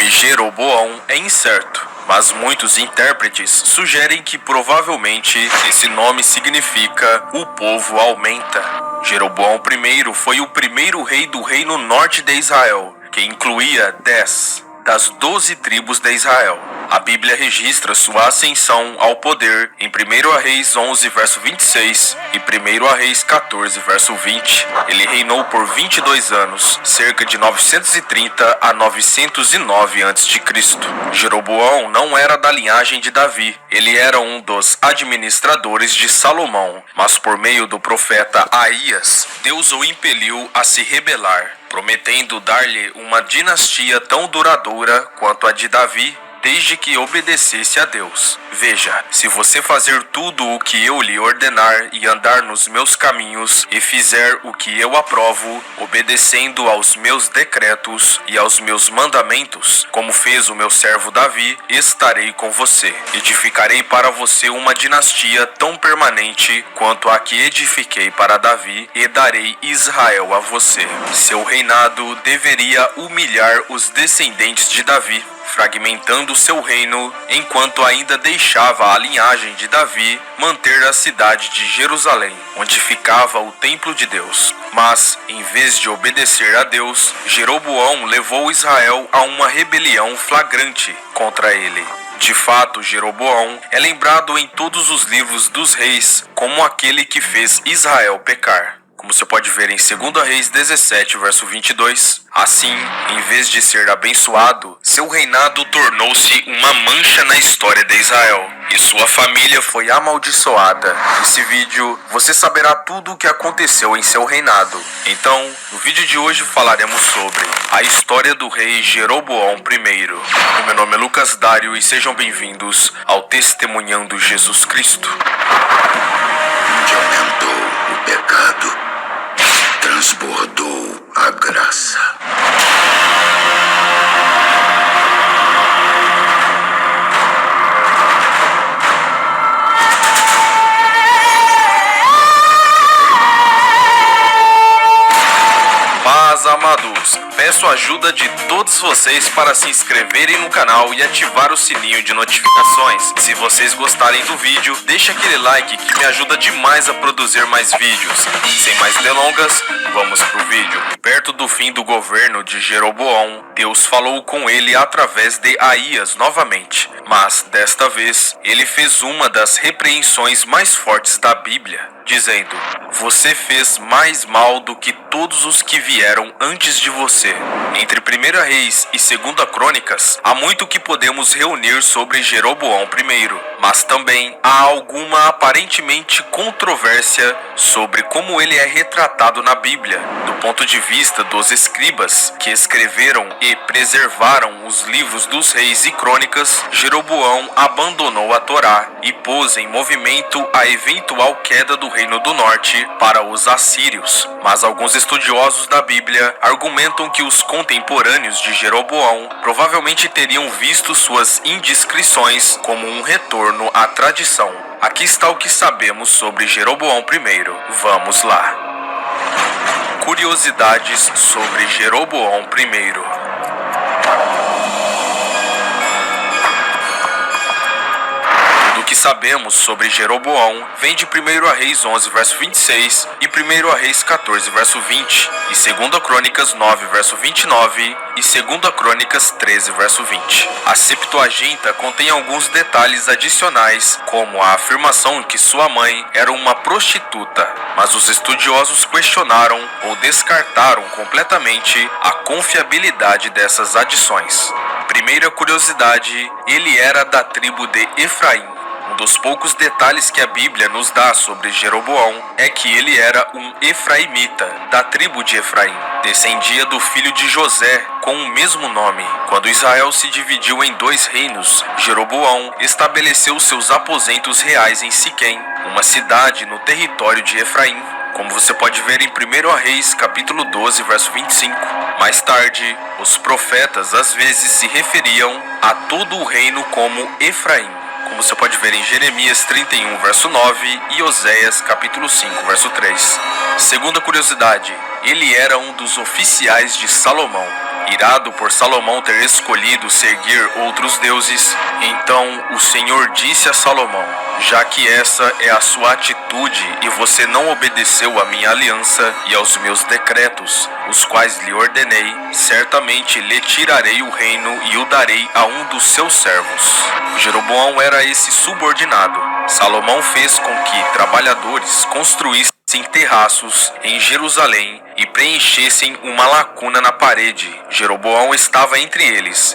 nome Jeroboão é incerto, mas muitos intérpretes sugerem que provavelmente esse nome significa "o povo aumenta". Jeroboão I foi o primeiro rei do reino norte de Israel, que incluía 10 das 12 tribos de Israel. A Bíblia registra sua ascensão ao poder em 1 Reis 11, verso 26 e 1 Reis 14, verso 20. Ele reinou por 22 anos, cerca de 930 a 909 a.C. Jeroboão não era da linhagem de Davi, ele era um dos administradores de Salomão, mas por meio do profeta Aías, Deus o impeliu a se rebelar, prometendo dar-lhe uma dinastia tão duradoura quanto a de Davi, desde que obedecesse a Deus. Veja, se você fazer tudo o que eu lhe ordenar e andar nos meus caminhos e fizer o que eu aprovo, obedecendo aos meus decretos e aos meus mandamentos, como fez o meu servo Davi, estarei com você. Edificarei para você uma dinastia tão permanente quanto a que edifiquei para Davi e darei Israel a você. Seu reinado deveria humilhar os descendentes de Davi, fragmentando seu reino, enquanto ainda deixava a linhagem de Davi manter a cidade de Jerusalém, onde ficava o templo de Deus. Mas, em vez de obedecer a Deus, Jeroboão levou Israel a uma rebelião flagrante contra ele. De fato, Jeroboão é lembrado em todos os livros dos reis como aquele que fez Israel pecar, como você pode ver em 2 Reis 17, verso 22. Assim, em vez de ser abençoado, seu reinado tornou-se uma mancha na história de Israel, e sua família foi amaldiçoada. Nesse vídeo, você saberá tudo o que aconteceu em seu reinado. Então, no vídeo de hoje falaremos sobre a história do rei Jeroboão I. O meu nome é Lucas Dário e sejam bem-vindos ao Testemunhando Jesus Cristo. Onde aumentou o pecado, transbordou a graça. Mas, amados, peço a ajuda de todos vocês para se inscreverem no canal e ativar o sininho de notificações. Se vocês gostarem do vídeo, deixa aquele like que me ajuda demais a produzir mais vídeos. Sem mais delongas, vamos pro vídeo. Perto do fim do governo de Jeroboão, Deus falou com ele através de Aías novamente. Mas, desta vez, ele fez uma das repreensões mais fortes da Bíblia, dizendo: "Você fez mais mal do que todos os que vieram antes de você." Entre 1 Reis e 2 Crônicas, há muito que podemos reunir sobre Jeroboão I, mas também há alguma aparentemente controvérsia sobre como ele é retratado na Bíblia. Do ponto de vista dos escribas, que escreveram e preservaram os livros dos reis e crônicas, Jeroboão abandonou a Torá e pôs em movimento a eventual queda do Reino do Norte para os assírios. Mas alguns estudiosos da Bíblia argumentam que os contemporâneos de Jeroboão provavelmente teriam visto suas indiscrições como um retorno à tradição. Aqui está o que sabemos sobre Jeroboão I. Vamos lá. Curiosidades sobre Jeroboão I. O que sabemos sobre Jeroboão vem de 1 Reis 11, verso 26 e 1 Reis 14, verso 20, e 2 Crônicas 9, verso 29 e 2 Crônicas 13, verso 20. A Septuaginta contém alguns detalhes adicionais, como a afirmação que sua mãe era uma prostituta, mas os estudiosos questionaram ou descartaram completamente a confiabilidade dessas adições. Primeira curiosidade, ele era da tribo de Efraim. Um dos poucos detalhes que a Bíblia nos dá sobre Jeroboão é que ele era um efraimita, da tribo de Efraim. Descendia do filho de José, com o mesmo nome. Quando Israel se dividiu em 2 reinos, Jeroboão estabeleceu seus aposentos reais em Siquém, uma cidade no território de Efraim, como você pode ver em 1 Reis, capítulo 12, verso 25. Mais tarde, os profetas às vezes se referiam a todo o reino como Efraim, como você pode ver em Jeremias 31, verso 9 e Oséias, capítulo 5, verso 3. Segunda curiosidade, ele era um dos oficiais de Salomão. Irado por Salomão ter escolhido seguir outros deuses, então o Senhor disse a Salomão: já que essa é a sua atitude e você não obedeceu à minha aliança e aos meus decretos, os quais lhe ordenei, certamente lhe tirarei o reino e o darei a um dos seus servos. Jeroboão era esse subordinado. Salomão fez com que trabalhadores construíssem terraços em Jerusalém e preenchessem uma lacuna na parede. Jeroboão estava entre eles.